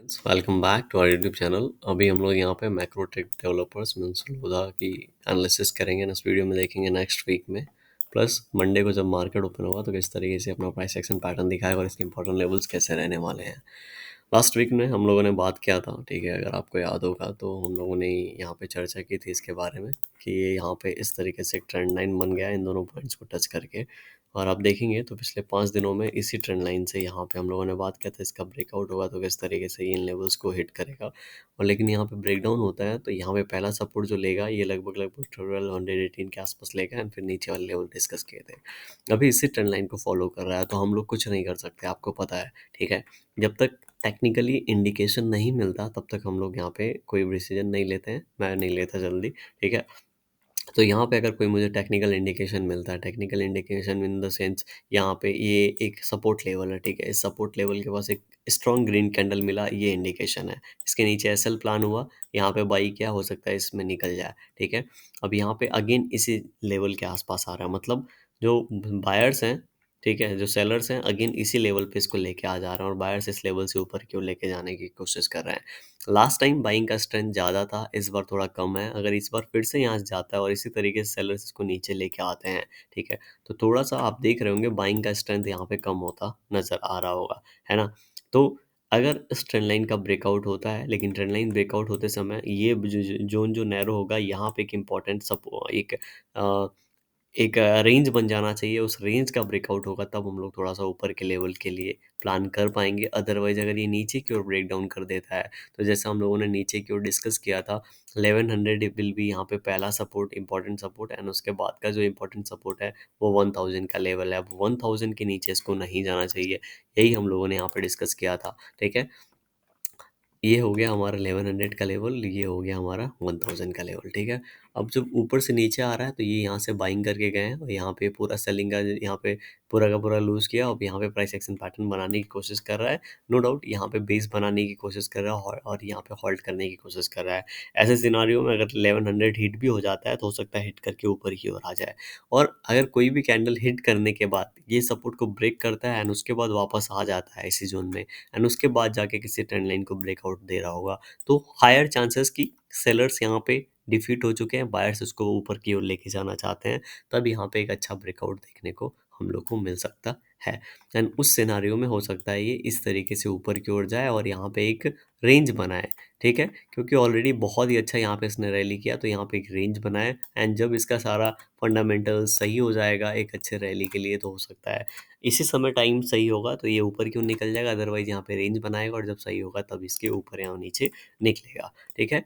Friends, welcome back to our YouTube channel. अभी हम लोग यहाँ पे Macro Trade Developers means Lodha की एनालिसिस करेंगे इस वीडियो में, देखेंगे नेक्स्ट वीक में। प्लस मंडे को जब मार्केट ओपन होगा तो किस तरीके से अपना प्राइस एक्शन पैटर्न दिखाएगा और इसके इंपॉर्टेंट लेवल्स कैसे रहने वाले हैं। लास्ट वीक में हम लोगों ने बात किया था, ठीक है, अगर आपको याद होगा तो हम लोगों ने यहाँ पे चर्चा की थी इसके बारे में कि ये यहाँ पे इस तरीके से एक ट्रेंड लाइन बन गया है इन दोनों पॉइंट्स को टच करके। और आप देखेंगे तो पिछले 5 दिनों में इसी ट्रेंड लाइन से यहाँ पे हम लोगों ने बात किया था इसका ब्रेकआउट होगा तो किस तरीके से ये इन लेवल्स को हिट करेगा। और लेकिन यहाँ पे ब्रेकडाउन होता है तो यहाँ पे पहला सपोर्ट जो लेगा ये लगभग लगभग 1218 के आसपास लेगा एंड फिर नीचे वाले लेवल डिस्कस किए थे। अभी इसी ट्रेंड लाइन को फॉलो कर रहा है तो हम लोग कुछ नहीं कर सकते, आपको पता है, ठीक है। जब तक टेक्निकली इंडिकेशन नहीं मिलता तब तक हम लोग यहाँ पे कोई भी डिसीजन नहीं लेते हैं, मैं नहीं लेता जल्दी, ठीक है। तो यहाँ पे अगर कोई मुझे टेक्निकल इंडिकेशन मिलता है, technical indication in the sense यहाँ पे ये एक सपोर्ट लेवल है, ठीक है, इस सपोर्ट लेवल के पास एक स्ट्रॉन्ग ग्रीन कैंडल मिला, ये इंडिकेशन है। इसके नीचे एसएल प्लान हुआ, यहाँ पे बाई क्या हो सकता है इसमें निकल जाए, ठीक है। अब यहाँ पे अगेन इसी लेवल के आसपास आ रहा है, मतलब जो बायर्स हैं, ठीक है, जो सेलर्स हैं अगेन इसी लेवल पे इसको लेके आ जा रहे हैं और बायर्स इस लेवल से ऊपर क्यों लेके जाने की कोशिश कर रहे हैं। लास्ट टाइम बाइंग का स्ट्रेंथ ज़्यादा था, इस बार थोड़ा कम है। अगर इस बार फिर से यहाँ से जाता है और इसी तरीके से सेलर्स इसको नीचे लेके आते हैं, ठीक है, तो थोड़ा सा आप देख रहे होंगे बाइंग का स्ट्रेंथ यहाँ पे कम होता नज़र आ रहा होगा, है ना। तो अगर इस ट्रेंड लाइन का ब्रेकआउट होता है, लेकिन ट्रेंड लाइन ब्रेकआउट होते समय ये जोन जो नैरो होगा यहाँ पे एक इम्पॉर्टेंट सपो एक रेंज बन जाना चाहिए, उस रेंज का ब्रेकआउट होगा तब हम लोग थोड़ा-सा ऊपर के लेवल के लिए प्लान कर पाएँगे। अदरवाइज़ अगर ये नीचे की ओर ब्रेक डाउन कर देता है, तो जैसे हम लोगों ने नीचे की ओर डिस्कस किया था, 1100 विल बी यहाँ पे पहला सपोर्ट, इम्पोर्टेंट सपोर्ट एंड उसके बाद का जो इम्पोर्टेंट सपोर्ट है, वो 1000 का लेवल है। अब 1000 के नीचे इसको नहीं जाना चाहिए, यही हम लोगों ने यहाँ पे डिस्कस किया था, ठीक है। ये हो गया हमारा 1100 का लेवल, ये हो गया हमारा 1000 का लेवल, ठीक है। अब जब ऊपर से नीचे आ रहा है तो ये यहाँ से बाइंग करके गए हैं और यहाँ पे पूरा सेलिंग का यहाँ पे पूरा का पूरा लूज़ किया। अब यहाँ पे प्राइस एक्शन पैटर्न बनाने की कोशिश कर रहा है, नो डाउट यहाँ पे बेस बनाने की कोशिश कर रहा है और यहाँ पे होल्ड करने की कोशिश कर रहा है। ऐसे सिनारियो में अगर 1100 हिट भी हो जाता है तो हो सकता है हिट करके ऊपर की ओर आ जाए। और अगर कोई भी कैंडल हिट करने के बाद ये सपोर्ट को ब्रेक करता है एंड उसके बाद वापस आ जाता है इसी जोन में एंड उसके बाद जाके किसी ट्रेंड लाइन को ब्रेकआउट दे रहा होगा, तो हायर चांसेस कि सेलर्स यहाँ पे डिफीट हो चुके हैं, बायर्स उसको ऊपर की ओर लेके जाना चाहते हैं, तब यहाँ पे एक अच्छा ब्रेकआउट देखने को हम लोग को मिल सकता है। एंड उस सिनारियो में हो सकता है ये इस तरीके से ऊपर की ओर जाए और यहाँ पे एक रेंज बनाए, ठीक है, क्योंकि ऑलरेडी बहुत ही अच्छा यहाँ पे इसने रैली किया तो यहाँ पे एक रेंज बनाए एंड जब इसका सारा फंडामेंटल सही हो जाएगा एक अच्छे रैली के लिए तो हो सकता है इसी समय टाइम सही होगा तो ये ऊपर क्यों निकल जाएगा, अदरवाइज यहाँ पे रेंज बनाएगा और जब सही होगा तब इसके ऊपर या नीचे निकलेगा, ठीक है।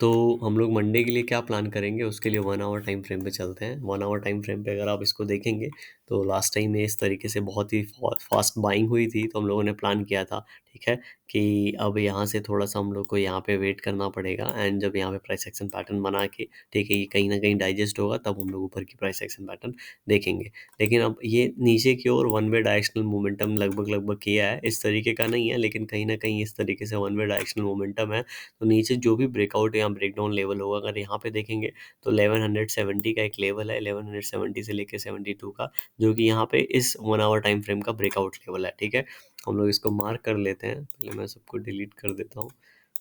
तो हम लोग मंडे के लिए क्या प्लान करेंगे उसके लिए 1 आवर टाइम फ्रेम पे चलते हैं। 1 आवर टाइम फ्रेम पे अगर आप इसको देखेंगे तो लास्ट टाइम में इस तरीके से बहुत ही फास्ट बाइंग हुई थी तो हम लोगों ने प्लान किया था, ठीक है, कि अब यहाँ से थोड़ा सा हम लोग को यहाँ पे वेट करना पड़ेगा एंड जब यहाँ पे प्राइस एक्शन पैटर्न बना के, ठीक है, ये कहीं ना कहीं डाइजेस्ट होगा तब हम लोग ऊपर की प्राइस एक्शन पैटर्न देखेंगे। लेकिन अब ये नीचे की ओर वन वे डायरेक्शनल मोमेंटम लगभग लगभग किया है, इस तरीके का नहीं है लेकिन कहीं ना कहीं इस तरीके से वन वे डायरेक्शनल मोमेंटम है। तो नीचे जो भी ब्रेकआउट या ब्रेकडाउन लेवल होगा अगर यहाँ पे देखेंगे तो 1170 का एक लेवल है, 1170 से लेके 72 का, जो कि यहाँ पे इस 1 आवर टाइम फ्रेम का ब्रेकआउट लेवल है, ठीक है। हम लोग इसको मार्क कर लेते हैं, पहले मैं सबको डिलीट कर देता हूँ,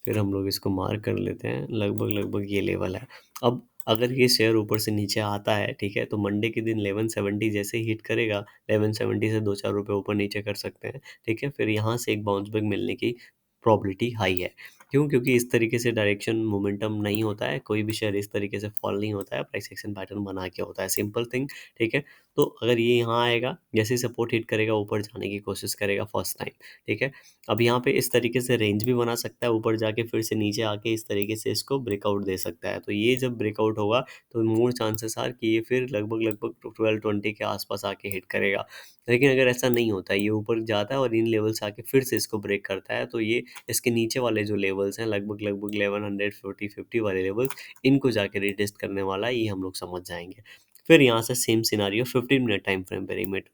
फिर हम लोग इसको मार्क कर लेते हैं, लगभग लगभग ये लेवल है। अब अगर ये शेयर ऊपर से नीचे आता है, ठीक है, तो मंडे के दिन 1170 जैसे ही हिट करेगा, 1170 से 2-4 रुपये ऊपर नीचे कर सकते हैं, ठीक है, फिर यहाँ से एक बाउंस बैक मिलने की प्रोबेबिलिटी हाई है। क्यों? क्योंकि इस तरीके से डायरेक्शन मोमेंटम नहीं होता है, कोई भी शेयर इस तरीके से फॉल नहीं होता है, प्राइस एक्शन पैटर्न बना के होता है, सिंपल थिंग, ठीक है। तो अगर ये यहाँ आएगा, जैसे ही सपोर्ट हिट करेगा ऊपर जाने की कोशिश करेगा फर्स्ट टाइम, ठीक है। अब यहाँ पे इस तरीके से रेंज भी बना सकता है, ऊपर जाके फिर से नीचे आके इस तरीके से इसको ब्रेकआउट दे सकता है। तो ये जब ब्रेकआउट होगा तो मोर चांसेस आर कि ये फिर लगभग लगभग 1220 के आसपास आके हिट करेगा। लेकिन अगर ऐसा नहीं होता है, ये ऊपर जाता है और इन लेवल से आके फिर से इसको ब्रेक करता है, तो ये इसके नीचे वाले जो लेवल्स हैं लगभग लगभग 1140-50 वाले लेवल्स, इनको जाके रिटेस्ट करने वाला है, ये हम लोग समझ जाएंगे। फिर यहाँ से same scenario 15 minute time frame पे रिमिट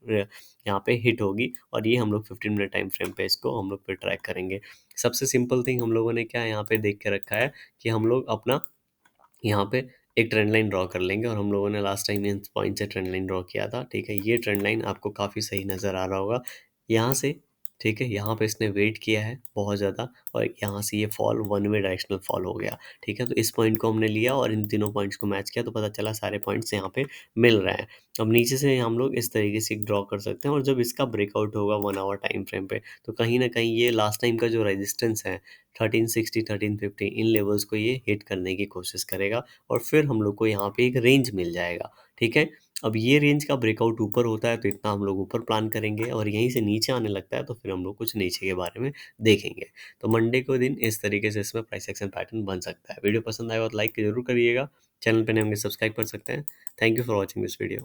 यहाँ पे हिट होगी और ये हम लोग 15 मिनट टाइम फ्रेम पे इसको हम लोग फिर ट्रैक करेंगे। सबसे सिंपल थिंग हम लोगों ने क्या यहाँ पे देख के रखा है कि हम लोग अपना यहाँ पे एक ट्रेंड लाइन ड्रॉ कर लेंगे और हम लोगों ने लास्ट टाइम इन पॉइंट से ट्रेंड लाइन ड्रॉ किया था, ठीक है। ये ट्रेंड लाइन आपको काफ़ी सही नज़र आ रहा होगा यहाँ से, ठीक है, यहाँ पे इसने वेट किया है बहुत ज़्यादा और यहाँ से ये fall one way directional fall हो गया। ठीक है, तो इस पॉइंट को हमने लिया और इन तीनों पॉइंट्स को मैच किया तो पता चला सारे पॉइंट्स यहाँ पे मिल रहे हैं। अब नीचे से हम लोग इस तरीके से ड्रॉ कर सकते हैं और जब इसका ब्रेकआउट होगा 1 आवर टाइम फ्रेम पे तो कहीं न कहीं ये लास्ट टाइम का जो रेजिस्टेंस है 1360, 1350 इन लेवल्स को ये हिट करने की कोशिश करेगा और फिर हम लोग को यहाँ पे एक रेंज मिल जाएगा। ठीक है? अब ये रेंज का ब्रेकआउट ऊपर होता है तो इतना हम लोग ऊपर प्लान करेंगे और यहीं से नीचे आने लगता है तो फिर हम लोग कुछ नीचे के बारे में देखेंगे। तो मंडे को दिन इस तरीके से इसमें प्राइस एक्शन पैटर्न बन सकता है। वीडियो पसंद आएगा तो लाइक ज़रूर करिएगा। चैनल पे नए होंगे सब्सक्राइब कर सकते हैं। Thank you for watching this video.